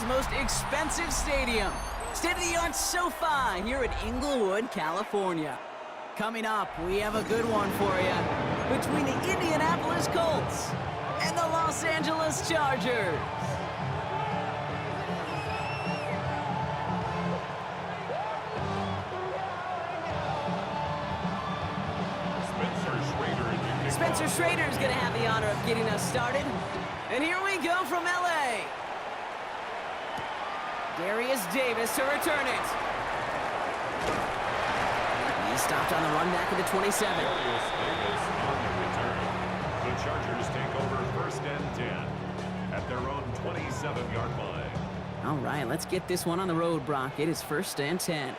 most expensive stadium. State-of-the-art SoFi here in Inglewood, California. Coming up, we have a good one for you between the Indianapolis Colts and the Los Angeles Chargers. Spencer Schrader is going to have the honor of getting us started. And here we go from L.A. Darius Davis to return it. He stopped on the run back at the 27. Darius Davis on the return. The Chargers take over 1st and 10 at their own 27-yard line. All right, let's get this one on the road, Brock. It is 1st and 10.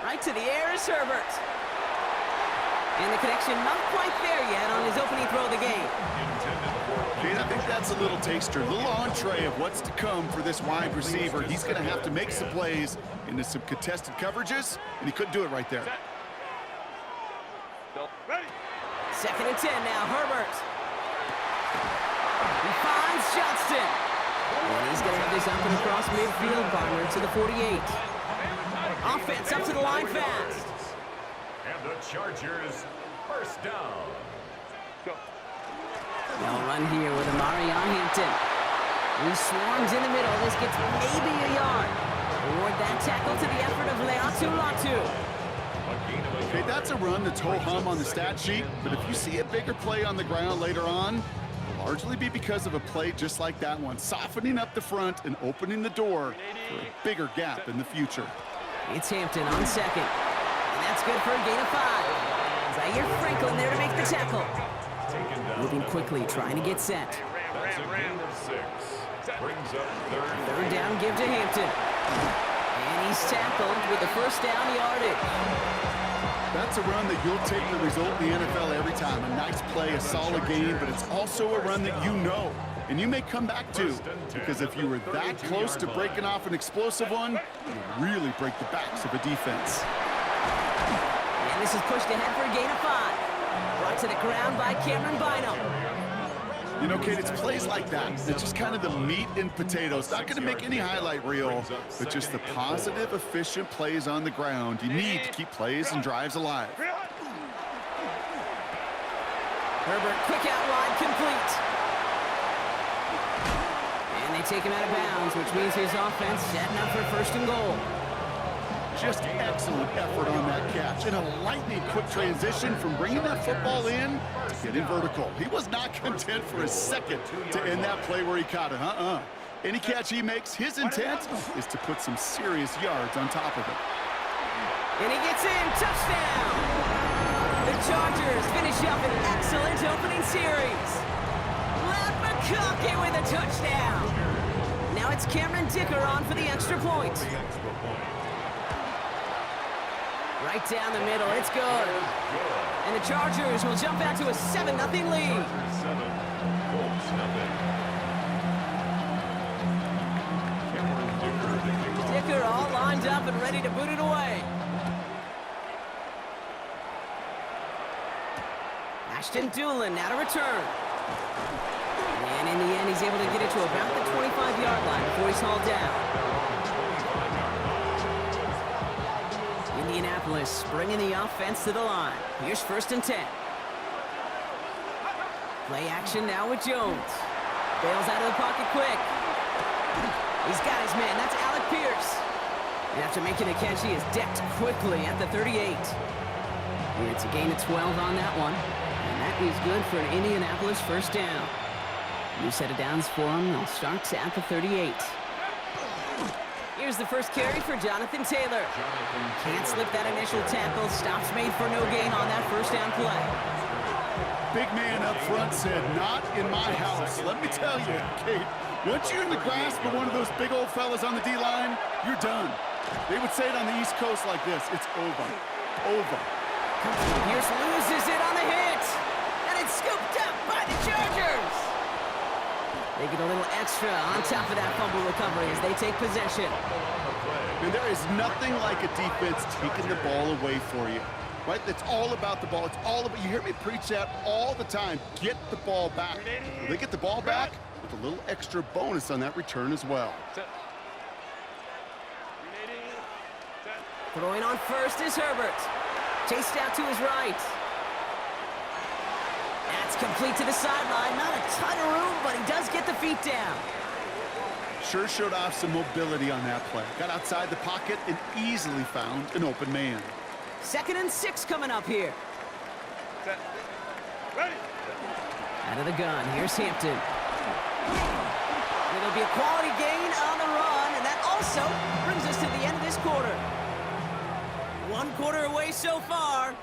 Right to the air is Herbert. And the connection not quite there yet on his opening throw of the game. I think that's a little taster, a little entree of what's to come for this wide receiver. He's going to have to make some plays into some contested coverages, and he couldn't do it right there. 2nd and 10 now, Herbert. He finds Johnston. And he's going to have this up and across midfield, partner, to the 48. Offense up to the line fast. And the Chargers, 1st down. They'll run here with Amari on Hampton. He swarms in the middle. This gets maybe a yard. Award that tackle to the effort of Leatu Latu. Okay, that's a run that's ho-hum on the stat sheet, but if you see a bigger play on the ground later on, it'll largely be because of a play just like that one, softening up the front and opening the door for a bigger gap in the future. It's Hampton on 2nd. And that's good for a gain of 5. Zaire Franklin there to make the tackle. Moving quickly, trying to get set. That's a gain of 6. Brings up 3rd down, give to Hampton. And he's tackled with the 1st down yardage. That's a run that you'll take the result in the NFL every time. A nice play, a solid game, but it's also a run that you know and you may come back to, because if you were that close to breaking off an explosive one, you really break the backs of a defense. And this is pushed ahead for a gain of 5. Brought to the ground by Cameron Bynum. You know, Kate, it's plays like that. It's just kind of the meat and potatoes. Not going to make any highlight reel, but just the positive, efficient plays on the ground. You need to keep plays and drives alive. Herbert, quick out wide, complete. And they take him out of bounds, which means his offense setting up for 1st and goal. Just excellent effort on that catch. And a lightning quick transition from bringing that football in to getting vertical. He was not content for a second to end that play where he caught it. Any catch he makes, his intent is to put some serious yards on top of it. And he gets in, touchdown! The Chargers finish up an excellent opening series. Matt McConkey with a touchdown. Now it's Cameron Dicker on for the extra point. Right down the middle, it's good. And the Chargers will jump out to a 7-0 lead. Dicker all lined up and ready to boot it away. Ashton Doolin now to return. And in the end, he's able to get it to about the 25-yard line before he's hauled down. Indianapolis bringing the offense to the line. Here's 1st and 10. Play action now with Jones. Bails out of the pocket quick. He's got his man. That's Alec Pierce. And after making the catch, he is decked quickly at the 38. And it's a gain of 12 on that one. And that is good for an Indianapolis 1st down. New set of downs for him. They'll start at the 38. Here's the first carry for Jonathan Taylor. Can't slip that initial tackle. Stops made for no gain on that 1st down play. Big man up front said, "Not in my house." Let me tell you, Kate, once you're in the grasp of one of those big old fellas on the D-line, you're done. They would say it on the East Coast like this: it's over. Over. Pierce loses it on the hit. And it's scooped up by the Chargers. They get a little extra on top of that fumble recovery as they take possession. And there is nothing like a defense taking the ball away for you. right? It's all about the ball. It's all about, you hear me preach that all the time. Get the ball back. Well, they get the ball back with a little extra bonus on that return as well. Throwing on first is Herbert. Chased out to his right. That's complete to the sideline. Not a ton of room, but he does get the feet down. Sure showed off some mobility on that play. Got outside the pocket and easily found an open man. 2nd and 6 coming up here. Out of the gun, here's Hampton. It'll be a quality gain on the run, and that also brings us to the end of this quarter. 1 quarter away so far.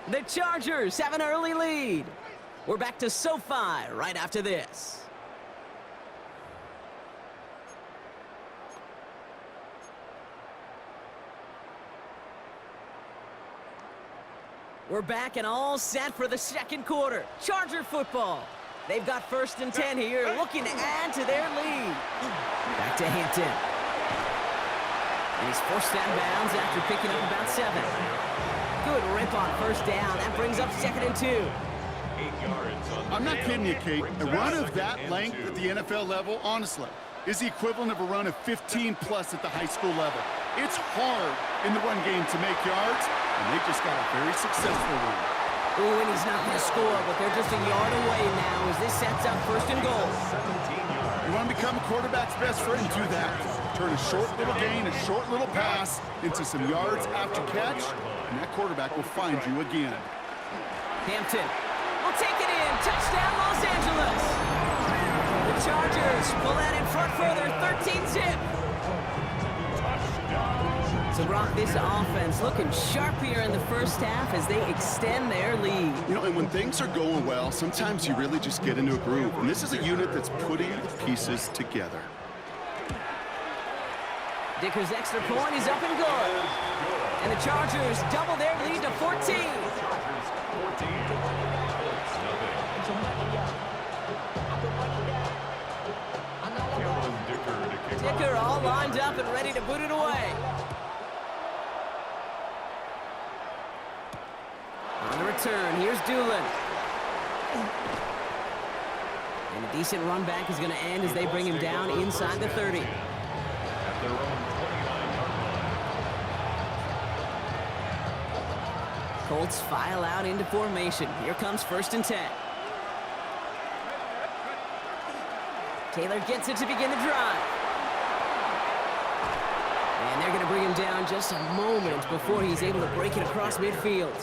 The Chargers have an early lead. We're back to SoFi right after this. We're back and all set for the 2nd quarter. Charger football. They've got 1st and 10 here, looking to add to their lead. Back to Hampton. And he's forced out of bounds after picking up about 7. Good rip on 1st down. That brings up 2nd and 2. 8 yards on the I'm not kidding you, Kate. A run of that 2nd and length 2. at the NFL level, honestly, is the equivalent of a run of 15-plus at the high school level. It's hard in the run game to make yards, and they just got a very successful one. Ooh, and he's not going to score, but they're just a yard away now as this sets up 1st and goal. 17 yards. You want to become a quarterback's best friend, do that. Turn a short little gain, a short little pass into some yards after catch, and that quarterback will find you again. Hampton will take it in. Touchdown, Los Angeles. The Chargers pull that in front further, 13-zip. So, Brock, this offense looking sharp here in the 1st half as they extend their lead. You know, and when things are going well, sometimes you really just get into a groove. And this is a unit that's putting the pieces together. Dicker's extra point is up and good. And the Chargers double their lead to 14. Chargers 14. Colts nothing. Kellen Dicker to kick off. Dicker all lined up and ready to boot it away. On the return, here's Doolin. And a decent run back is going to end as they bring him down inside the 30. At their own 29-yard line. Colts file out into formation. Here comes 1st and 10. Taylor gets it to begin the drive. And they're going to bring him down just a moment before he's able to break it across midfield.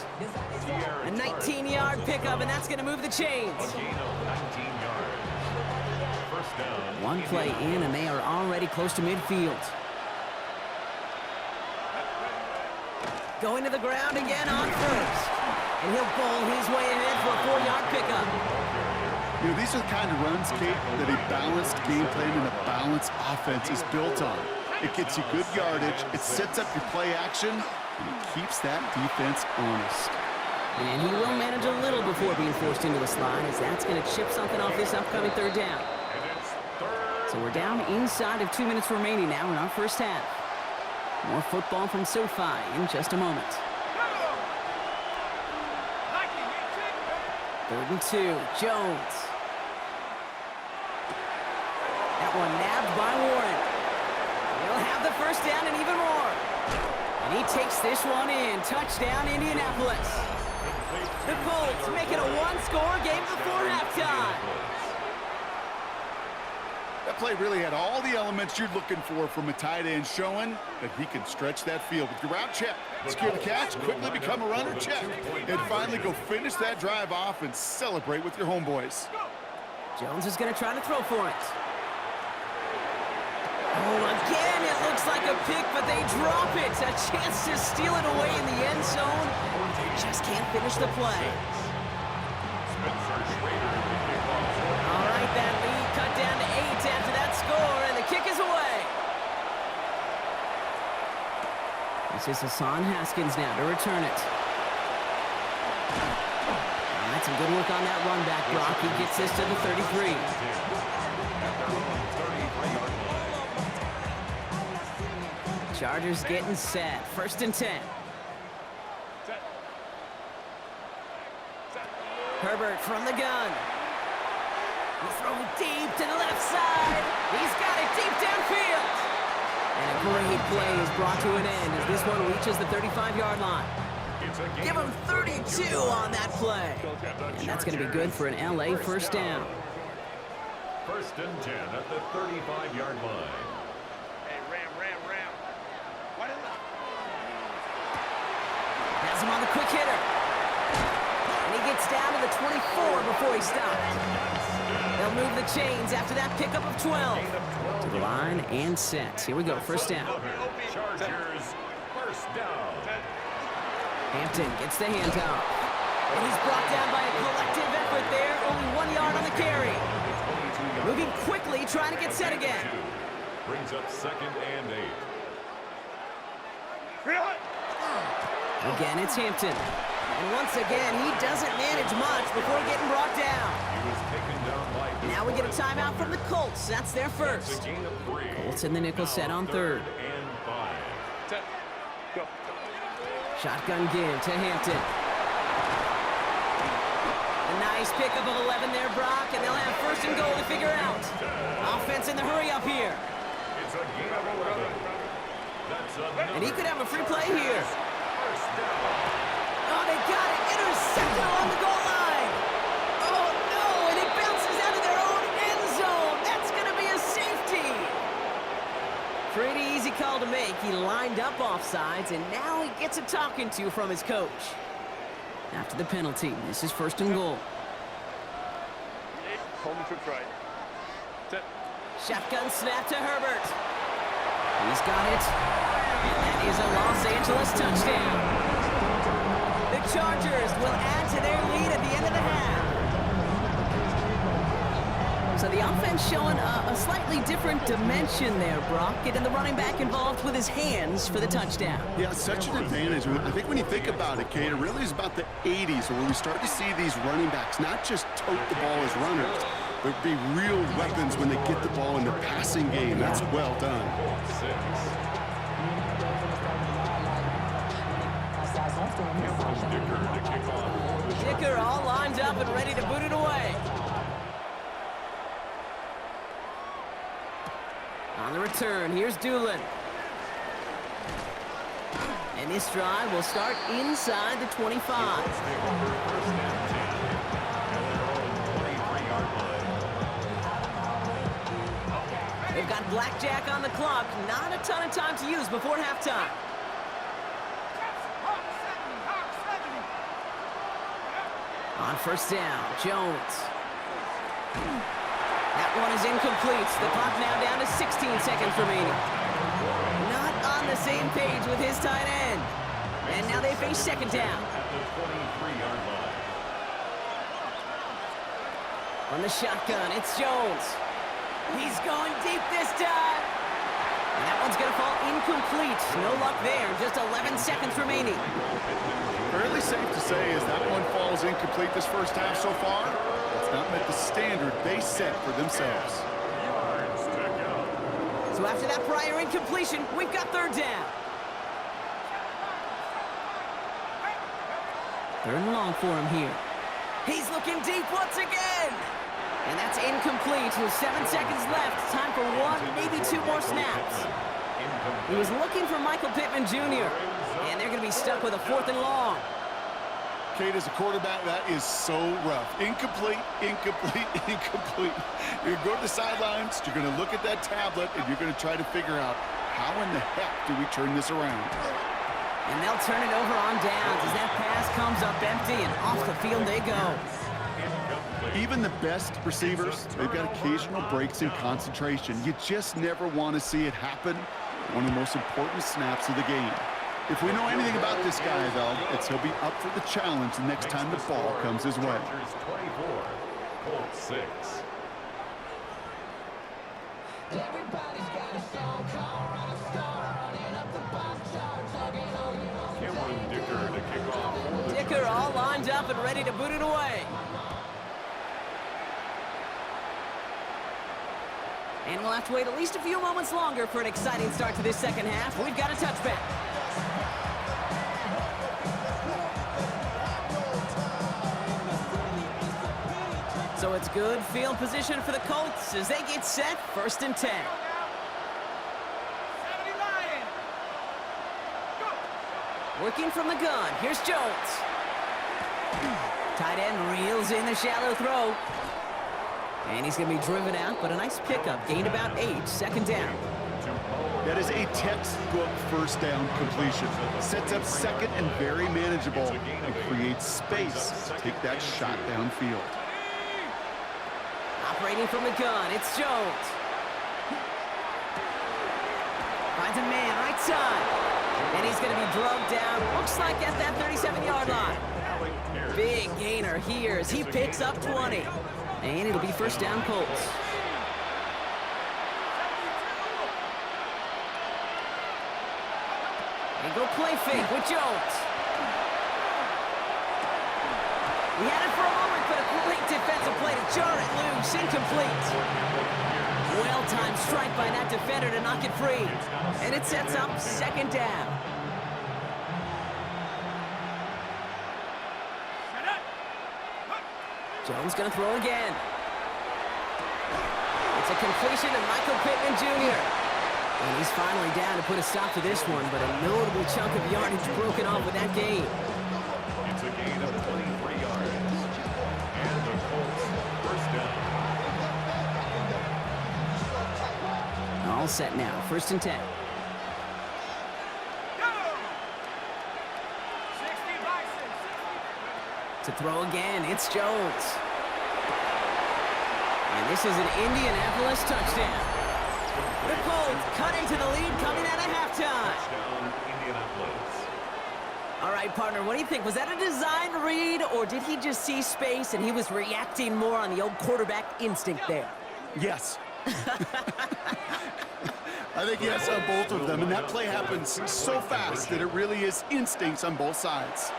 A 19-yard pickup, and that's going to move the chains. A gain of 19 yards. 1st down. One play in, and they are already close to midfield. Going to the ground again on 1st. And he'll bowl his way ahead for a 4-yard pickup. You know, these are the kind of runs, Kate, that a balanced game plan and a balanced offense is built on. It gets you good yardage, it sets up your play action, and it keeps that defense honest. And he will manage a little before being forced into a slide, as that's going to chip something off this upcoming 3rd down. And it's 3rd. So we're down inside of 2 minutes remaining now in our 1st half. More football from SoFi in just a moment. 3rd and 2, Jones. That one nabbed by Warren. He'll have the 1st down and even more. And he takes this one in. Touchdown, Indianapolis. The Colts make it a 1-score game before halftime. That play really had all the elements you're looking for from a tight end, showing that he can stretch that field with your route check, secure the catch, quickly become a runner check, and finally go finish that drive off and celebrate with your homeboys. Jones is going to try to throw for it. Oh, again, it looks like a pick, but they drop it. A chance to steal it away in the end zone. They just can't finish the play. Spencer Schrader to kick off. All right, that lead cut down to 8 after that score, and the kick is away. This is Hassan Haskins now to return it. All right, some good work on that run back, Brock. He gets this to the 33. Chargers getting set. 1st and 10. Herbert from the gun. He'll throw it deep to the left side. He's got it deep downfield. And a great play is brought to an end as this one reaches the 35-yard line. Give him 32 on that play. And that's going to be good for an LA first down. First and 10 at the 35-yard line. Hey, Ram. What is that? Has him on the quick hitter. And he gets down to the 24 before he stops. They'll move the chains after that pickup of 12. To the line and set. Here we go, first down. Chargers, first down. Hampton gets the handoff. And he's brought down by a collective effort there. Only 1 yard on the carry. Moving quickly, trying to get set again. Brings up second and 8. Again, it's Hampton. And once again, he doesn't manage much before getting brought down. He was taken down by Now we get a timeout from the Colts. That's their first. Colts in the nickel set on third. and 5. Go. Shotgun give to Hampton. A nice pickup of 11 there, Brock, and they'll have first and goal to figure out. Offense in the hurry up here. It's a gain of 11. That's another And he could have a free play here. first down. Oh, they got it. Intercepted along the goal line. Oh, no, and it bounces out of their own end zone. That's going to be a safety. Pretty easy call to make. He lined up offsides, and now he gets a talking to from his coach. After the penalty, this is first and goal. Hold me to right. Set. Shotgun snap to Herbert. He's got it. And that is a Los Angeles touchdown. The Chargers will add to their lead at the end of the half. So the offense showing a slightly different dimension there, Brock. Getting the running back involved with his hands for the touchdown. Yeah, such an advantage. I think when you think about it, Kate, it really is about the 80s where we start to see these running backs not just tote the ball as runners, but be real weapons when they get the ball in the passing game. That's well done. 6. Dicker to kick off. Dicker all lined up and ready to boot it away. On the return, here's Doolin. And this drive will start inside the 25. Let's take over first and 10 at their own 23-yard line. They've got blackjack on the clock. Not a ton of time to use before halftime. On first down, Jones. That one is incomplete. The clock now down to 16 seconds remaining. Not on the same page with his tight end. And now they face second down. At the 23-yard line. On the shotgun, it's Jones. He's going deep this time. And that one's going to fall incomplete. No luck there. Just 11 seconds remaining. Fairly safe to say as that one falls incomplete this first half so far, it's not met the standard they set for themselves. Yards to go. So after that prior incompletion, we've got third down. Third and long for him here. He's looking deep once again. And that's incomplete with 7 seconds left. Time for one, maybe two more snaps. He was looking for Michael Pittman Jr. And they're going to be stuck with a fourth and long. Kate, as a quarterback, that is so rough. Incomplete, incomplete, incomplete. You're going to go to the sidelines, you're going to look at that tablet, and you're going to try to figure out how in the heck do we turn this around. And they'll turn it over on downs as that pass comes up empty and off the field they go. Even the best receivers, they've got occasional breaks in concentration. You just never want to see it happen. One of the most important snaps of the game. If we know anything about this guy, though, it's he'll be up for the challenge the next time the ball comes his way. Chargers 24, Colts 6. Cameron Dicker to kick off. Dicker all lined up and ready to boot it away. And we'll have to wait at least a few moments longer for an exciting start to this second half. We've got a touchback. So it's good field position for the Colts as they get set, 1st and 10. Working from the gun, here's Jones. Tight end reels in the shallow throw. And he's going to be driven out, but a nice pickup. Gained about 8, 2nd down. That is a textbook 1st down completion. Sets up 2nd and very manageable and creates space to take that shot downfield. Operating from the gun, it's Jones. Finds a man right side. And he's going to be drugged down, looks like at that 37-yard line. Big gainer here as he picks up 20. And it'll be 1st down Colts. And go play fake with Jones. We had it for a moment, but a great defensive play to jar it loose. Incomplete. Well-timed strike by that defender to knock it free. And it sets up 2nd down. Jones going to throw again. It's a completion to Michael Pittman Jr. And he's finally down to put a stop to this one, but a notable chunk of yardage broken off with that gain. It's a gain of 23 yards. And the Colts 1st down. All set now, 1st and 10. To throw again, it's Jones. And this is an Indianapolis touchdown. The Colts cut into the lead coming out of halftime. Touchdown, Indianapolis. All right, partner, what do you think? Was that a design read, or did he just see space and he was reacting more on the old quarterback instinct there? Yes. I think yes on both of them, and that play happens so fast that it really is instincts on both sides.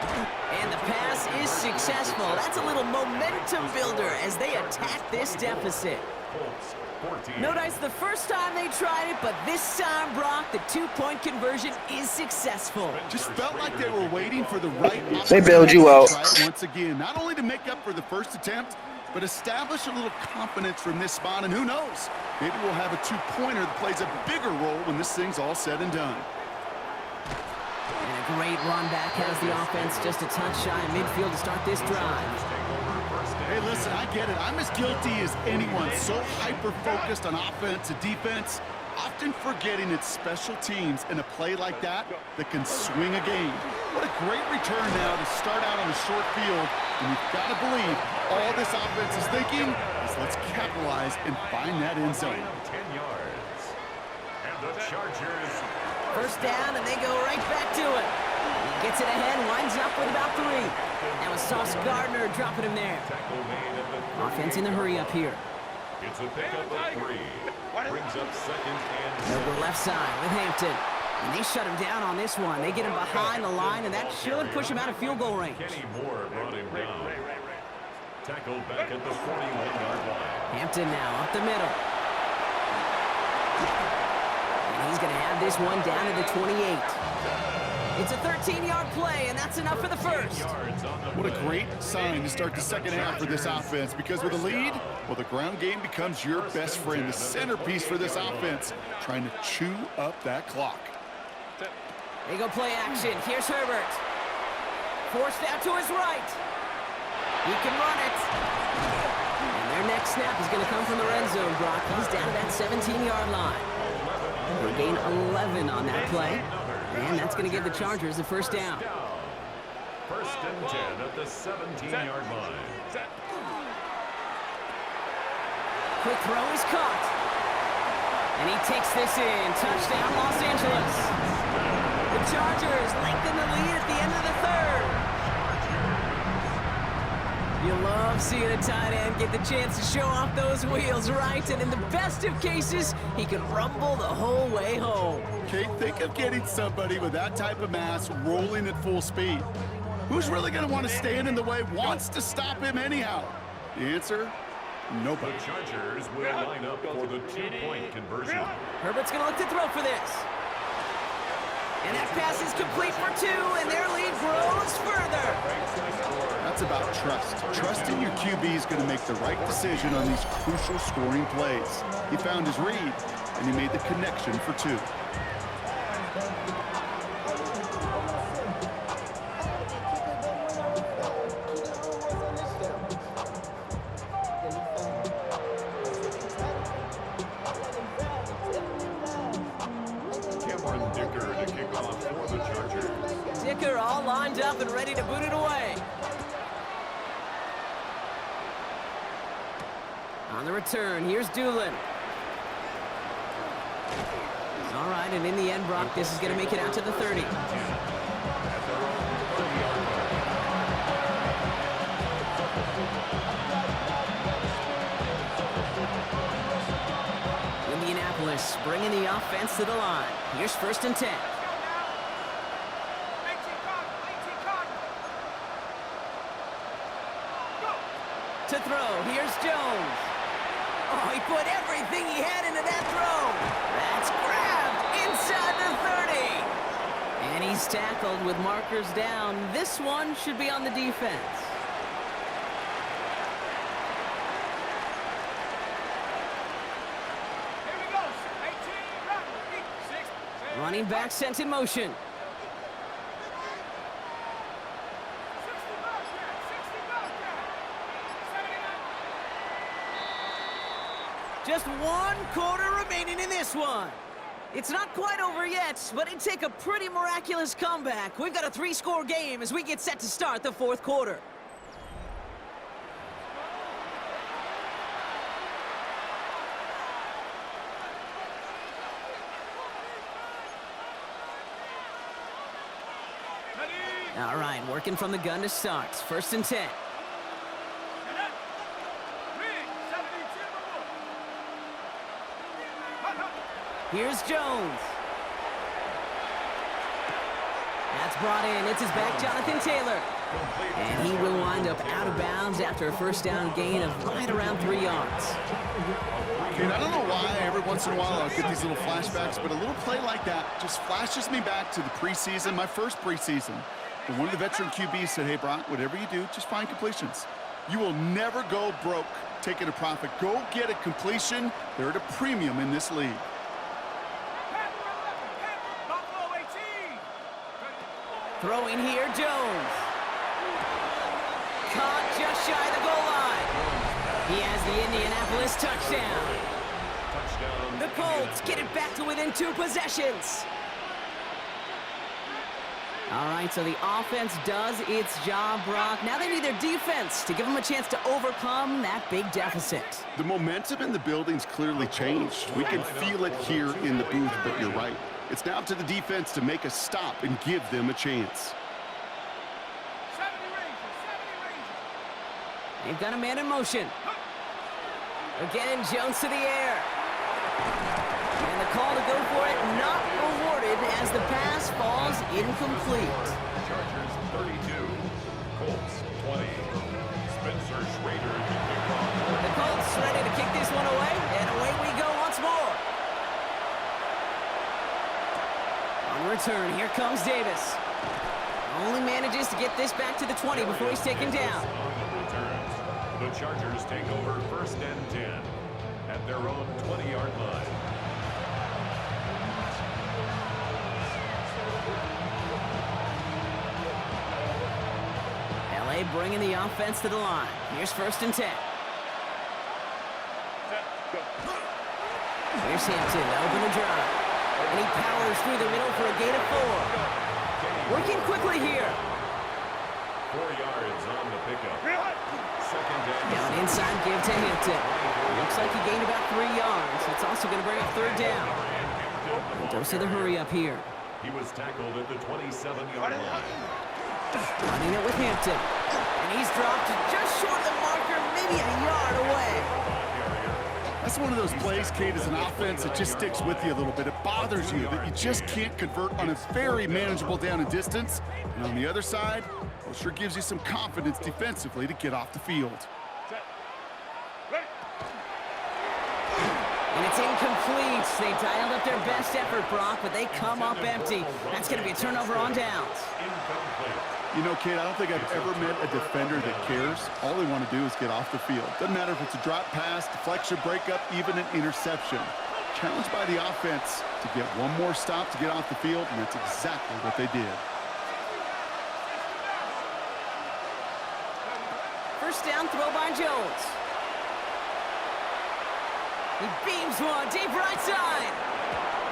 And the pass is successful. That's a little momentum builder as they attack this deficit. Colts 14. No dice the first time they tried it, but this time, Brock, the 2-point conversion is successful. Just felt like they were waiting for the right They bailed you out. opportunity to try it once again, not only to make up for the first attempt, but establish a little confidence from this spot, and who knows, maybe we'll have a 2-pointer that plays a bigger role when this thing's all said and done. And a great run back has the offense just a touch shy of midfield to start this drive. Hey, listen, I get it. I'm as guilty as anyone. So hyper-focused on offense and defense, often forgetting it's special teams in a play like that that can swing a game. What a great return now to start out on a short field. And you've got to believe all this offense is thinking is let's capitalize and find that end zone. 10 yards. And the Chargers. 1st down, and they go right back to it. He gets it ahead, winds up with about 3. That was Sauce Gardner dropping him there. Tackle made at the 38. Offense in the hurry up here. It's a pickup of 3. Brings up 2nd and They'll go left side with Hampton. And they shut him down on this one. They get him behind the line, and that should push him out of field goal range. Kenny Moore brought him down. Tackled back at the 41-yard line. Hampton now up the middle. And he's going to have this one down to the 28. It's a 13-yard play, and that's enough for the first. What a great sign to start the second half for this offense, because with a lead, well, the ground game becomes your best friend, the centerpiece for this offense, trying to chew up that clock. They go play action. Here's Herbert. Forced out to his right. He can run it. And their next snap is going to come from the red zone, Brock. He's down to that 17-yard line. They gain 11 on that play. And that's going to give the Chargers the 1st down. 1st and 10 at the 17-yard line. Quick throw is caught. And he takes this in. Touchdown, Los Angeles. The Chargers lengthen the lead at the end of the 3rd. You love seeing a tight end get the chance to show off those wheels, right? And in the best of cases, he can rumble the whole way home. Okay, think of getting somebody with that type of mass rolling at full speed. Who's really going to want to stand in the way, wants to stop him anyhow? The answer, nobody. The Chargers will line up for the 2-point conversion. Herbert's going to look to throw for this. And that pass is complete for 2, and their lead grows further. That's about trust. Trusting your QB is going to make the right decision on these crucial scoring plays. He found his read, and he made the connection for 2. Dicker all lined up and ready to boot it away. On the return, here's Doolin. All right, and in the end, Brock, this is going to make it out to the 30. Indianapolis bringing the offense to the line. Here's 1st and 10. To throw, here's Jones. Oh, he put everything he had into that throw. That's grabbed inside the 30. And he's tackled with markers down. This one should be on the defense. Here we go. 18, 6, Running back sent in motion. Just 1 quarter remaining in this one. It's not quite over yet, but it'd take a pretty miraculous comeback. We've got a 3-score game as we get set to start the 4th quarter. All right, working from the gun to start. 1st and 10. Here's Jones. That's brought in. It's his back, Jonathan Taylor. And he will wind up out of bounds after a 1st down gain of right around 3 yards. Dude, I don't know why every once in a while I'll get these little flashbacks, but a little play like that just flashes me back to the preseason, my first preseason. And one of the veteran QBs said, hey, Brock, whatever you do, just find completions. You will never go broke taking a profit. Go get a completion. They're at a premium in this league. Throwing here, Jones. Caught just shy of the goal line. He has the Indianapolis touchdown. The Colts get it back to within 2 possessions. All right, so the offense does its job, Brock. Now they need their defense to give them a chance to overcome that big deficit. The momentum in the building's clearly changed. We can feel it here in the booth, but you're right. It's now up to the defense to make a stop and give them a chance. They've got a man in motion. Again, Jones to the air. And the call to go for it not rewarded as the pass falls incomplete. Chargers 32, Colts 20. Spencer Schrader to kick off. The Colts ready to kick this one away, and away we go once more. On return, here comes Davis. Only manages to get this back to the 20 before he's taken down. The Chargers take over 1st and 10 at their own 20-yard line. LA bringing the offense to the line. Here's 1st and 10. Here's Hampton to open the drive. And he powers through the middle for a gain of 4. Working quickly here. 4 yards on the pickup. 2nd Now down. an inside give to Hampton. Looks like he gained about 3 yards. It's also going to bring up 3rd down. Dose of the hurry up here. He was tackled at the 27-yard line. Running it with Hampton. And he's dropped just short of the marker, maybe a yard away. That's one of those plays, Kate, as an offense that just sticks with you a little bit. It bothers you that you just can't convert on a very manageable down and distance. And on the other side, well, sure gives you some confidence defensively to get off the field. And It's incomplete. They dialed up their best effort, Brock, but they come up empty. That's going to be a turnover on downs. You know, Kate, I don't think I've ever met a defender that cares. All they want to do is get off the field. Doesn't matter if it's a drop pass, deflection, breakup, even an interception. Challenged by the offense to get one more stop to get off the field, and that's exactly what they did. First down, throw by Jones. He beams one deep right side.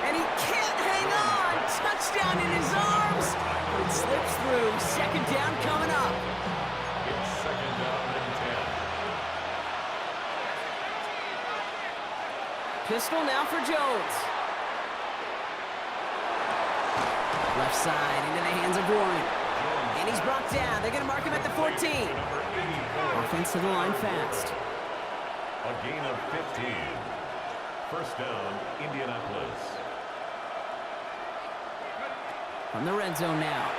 And he can't hang on. Touchdown in his arms. It slips through. Second down coming up. It's second down and 10. Pistol now for Jones. Left side into the hands of Warren. And he's brought down. They're going to mark him at the 14. Offense to the line fast. A gain of 15. First down, Indianapolis. From the red zone now.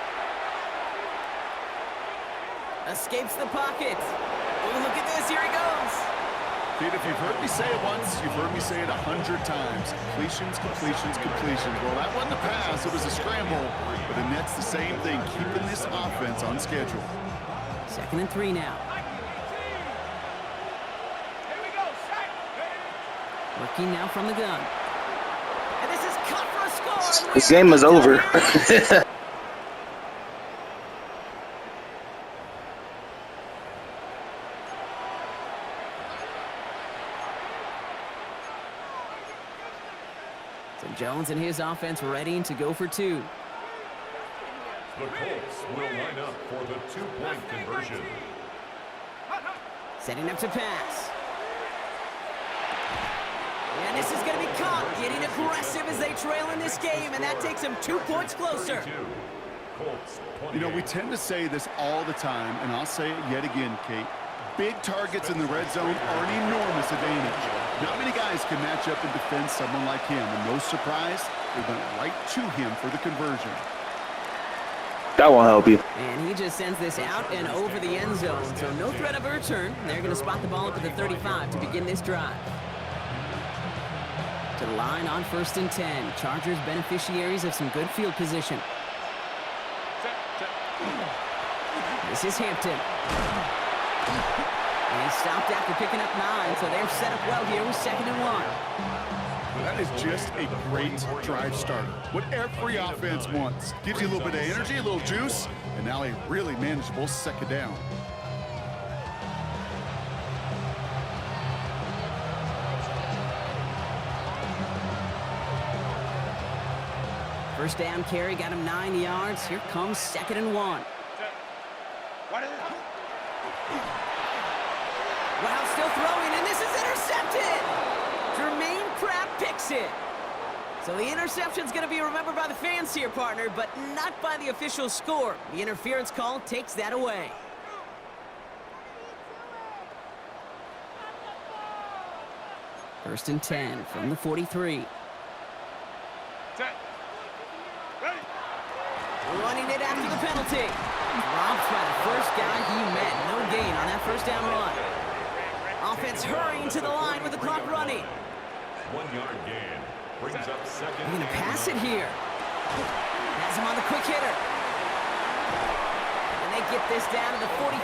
Escapes the pocket. Oh, look at this. Here he goes. Kate, if you've heard me say it once, you've heard me say it 100 times. Completions, completions, completions. Well, that wasn't a pass. It was a scramble. But the net's the same thing, keeping this offense on schedule. 2nd and 3 now. Working now from the gun. And this is cut for a score. This game is over. So Jones and his offense ready to go for 2. The Colts will line up for the 2-point conversion. Setting up to pass. And this is going to be caught, getting aggressive as they trail in this game, and that takes them 2 points closer. You know, we tend to say this all the time, and I'll say it yet again, Kate. Big targets in the red zone are an enormous advantage. Not many guys can match up and defend someone like him, and no surprise, they went right to him for the conversion. That won't help you. And he just sends this out and over the end zone, so no threat of a return. They're going to spot the ball up at the 35 to begin this drive. To the line on 1st and 10. Chargers beneficiaries of some good field position. This is Hampton. And he's stopped after picking up 9, so they're set up well here with 2nd and 1. That is just a great drive starter. What every offense wants. Gives you a little bit of energy, a little juice, and now a really manageable 2nd down. First down carry, got him 9 yards. Here comes 2nd and 1. Wow, still throwing, and this is intercepted! Jermaine Pratt picks it. So the interception's going to be remembered by the fans here, partner, but not by the official score. The interference call takes that away. First and 10 from the 43. Running it after the penalty. Robbed by the first guy he met. No gain on that first down run. Offense hurrying to the line with the clock running. 1-yard gain. Brings up 2nd. They're going to pass it here. Has him on the quick hitter. And they get this down to the 44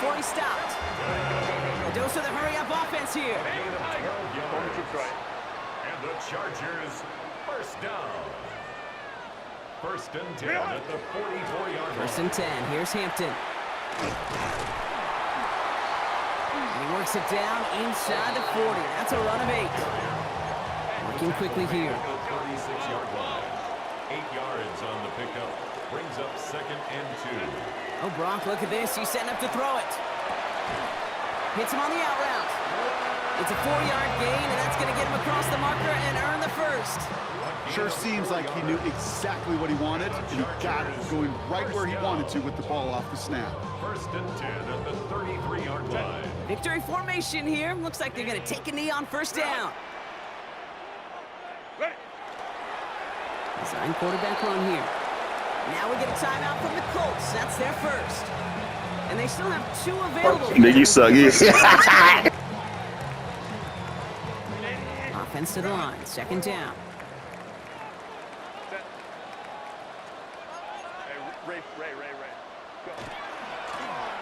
before he stopped. A dose of the hurry-up offense here. And the Chargers first down. 1st and 10 at the 44-yard line. 1st and 10. Here's Hampton. And he works it down inside the 40. That's a run of 8. Working quickly here. 36-yard line. 8 yards on the pickup. Brings up 2nd and 2. Oh, Brock, look at this. He's setting up to throw it. Hits him on the out route. It's a 4-yard gain, and that's going to get him across the marker and earn the first. Sure seems like he knew exactly what he wanted, and he got it, going right where he wanted to with the ball off the snap. 1st and 10 at the 33-yard line. Victory formation here. Looks like they're going to take a knee on first down. Design quarterback run here. Now we get a timeout from the Colts. That's their first. And they still have 2 available. Nigga, you suck. Offense to the line. Second down. Hey, Ray. Go.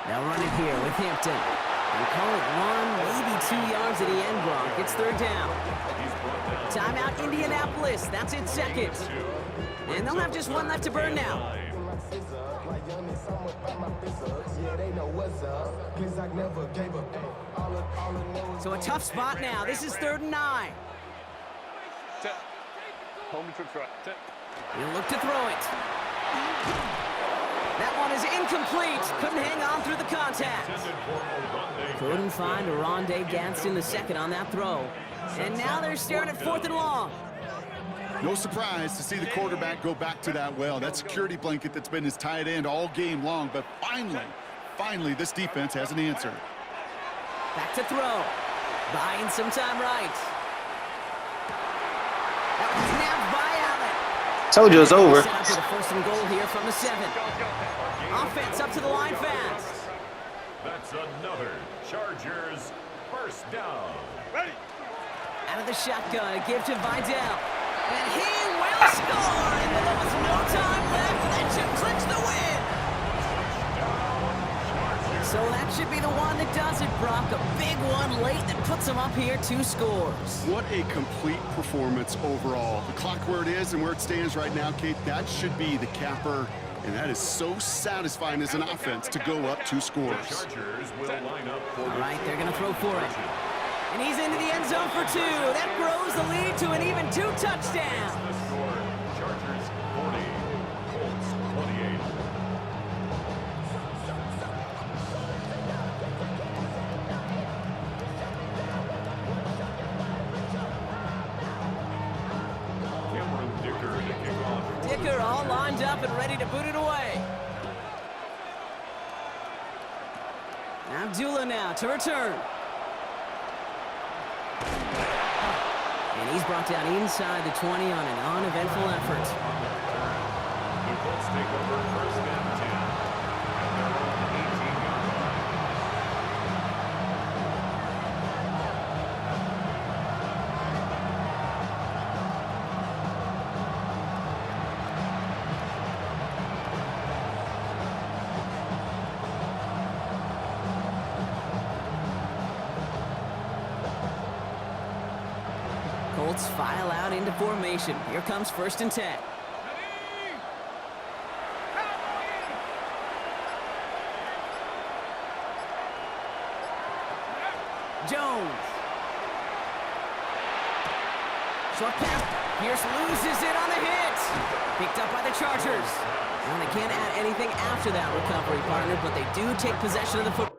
They'll run it here with Hampton. And call it 1, maybe 2 yards at the end, Gronk. It's third down. Timeout, Indianapolis. That's it, second. And they'll have just one left to burn now. So a tough spot now. This is 3rd and 9. Home trips right. He'll look to throw it. That one is incomplete. Couldn't hang on through the contact. Couldn't find Rondé Gadsden the second on that throw. And now they're staring at 4th and long. No surprise to see the quarterback go back to that well. That security blanket that's been his tight end all game long. But finally, this defense has an answer. Back to throw. Buying some time right. That was nabbed by Allen. Told you it's over. Set up to the 1st and goal here from the 7. Offense up to the line fast. That's another Chargers first down. Ready. Out of the shotgun, a give to Videll. And he will score! And there was no time left. That should clinch the win. So that should be the one that does it, Brock. A big one late that puts them up here 2 scores. What a complete performance overall. The clock where it is and where it stands right now, Kate, that should be the capper. And that is so satisfying as an offense to go up 2 scores. Chargers will line up for All right, they're going to throw for it. And he's into the end zone for 2. That grows the lead to an even 2 touchdowns. the score. Chargers 40, Colts 28. Cameron Dicker to kick off. Dicker all lined up and ready to boot it away. Abdullah now to return. And he's brought down inside the 20 on an uneventful effort. The Colts take over 1st and 10 at their own 18-yard line. Colts file out into formation. Here comes 1st and 10. Jones. Short pass. Pierce loses it on the hit. Picked up by the Chargers. Well, they can't add anything after that recovery, partner, but they do take possession of the football.